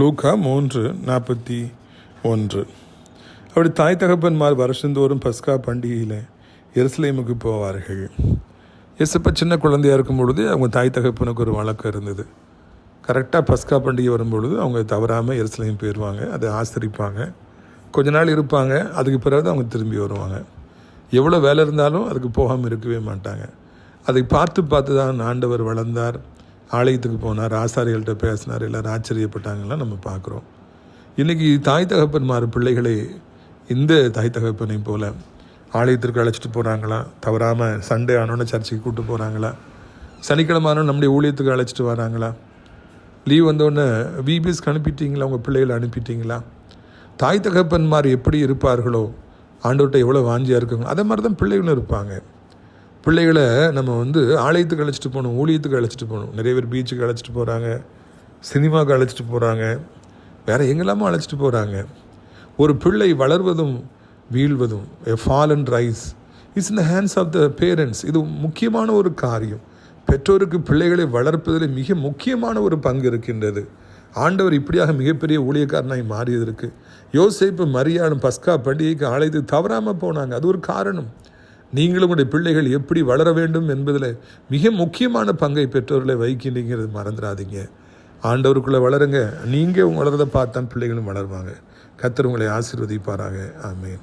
லூக்கா 3:41. அப்படி தாய் தகப்பன்மார் வருஷந்தோறும் பஸ்கா பண்டிகையில் எருசலேமுக்கு போவார்கள். இயேசுப்பா சின்ன குழந்தையாக இருக்கும் பொழுது அவங்க தாய் தகப்பனுக்கு ஒரு வழக்கம் இருந்தது. கரெக்டாக பஸ்கா பண்டிகை வரும்பொழுது அவங்க தவறாமல் எருசலேம் போயிடுவாங்க, அதை ஆசரிப்பாங்க, கொஞ்ச நாள் இருப்பாங்க, அதுக்கு பிறகு அவங்க திரும்பி வருவாங்க. எவ்வளோ வேலை இருந்தாலும் அதுக்கு போகாமல் இருக்கவே மாட்டாங்க. அதை பார்த்து தான் ஆண்டவர் வளர்ந்தார், ஆலயத்துக்கு போனார், ஆசாரிகள்கிட்ட பேசினார், எல்லோரும் ஆச்சரியப்பட்டாங்கலாம் நம்ம பார்க்குறோம். இன்றைக்கி தாய் தகப்பன்மார் பிள்ளைகளை இந்த தாய் தகப்பனை போல் ஆலயத்திற்கு அழைச்சிட்டு போகிறாங்களா, தவறாமல் சண்டே ஆனோன்னு சர்ச்சைக்கு கூப்பிட்டு போகிறாங்களா, சனிக்கிழமை ஆனோன்னு நம்முடைய ஊழியத்துக்கு அழைச்சிட்டு வராங்களா, லீவ் வந்தோடனே விபிஎஸ்க்கு அனுப்பிட்டீங்களா, உங்கள் பிள்ளைகளை அனுப்பிட்டீங்களா? தாய் தகப்பன்மார் எப்படி இருப்பார்களோ, ஆண்டவர்கிட்ட எவ்வளோ வாஞ்சியாக இருக்குங்க, அதே மாதிரி தான் பிள்ளைகளும் இருப்பாங்க. பிள்ளைகளை நம்ம ஆலயத்துக்கு அழைச்சிட்டு போகணும், ஊழியத்துக்கு அழைச்சிட்டு போகணும். நிறைய பேர் பீச்சுக்கு அழைச்சிட்டு போகிறாங்க, சினிமாவுக்கு அழைச்சிட்டு போகிறாங்க, வேறு எங்கெல்லாமோ அழைச்சிட்டு போகிறாங்க. ஒரு பிள்ளை வளர்வதும் வீழ்வதும், a fallen rise is in the hands of the parents. இது முக்கியமான ஒரு காரியம். பெற்றோருக்கு பிள்ளைகளை வளர்ப்பதில் மிக முக்கியமான ஒரு பங்கு இருக்கின்றது. ஆண்டவர் இப்படியாக மிகப்பெரிய ஊழியக்காரனாய் மாறியதற்கு யோசேப்பு மரியாளும் பஸ்கா பண்டிகைக்கு ஆலயத்துக்கு தவறாமல் போனாங்க. அது ஒரு காரணம். நீங்களும் உடைய பிள்ளைகள் எப்படி வளர வேண்டும் என்பதில் மிக முக்கியமான பங்கை பெற்றோர்களை வகிக்கின்றீங்கிறது மறந்துடாதீங்க. ஆண்டவருக்குள்ளே வளருங்க. நீங்கள் வளர்றதை பார்த்தான் பிள்ளைகளும் வளருவாங்க. கர்த்தர் உங்களை ஆசீர்வதிப்பாராக. ஆமென்.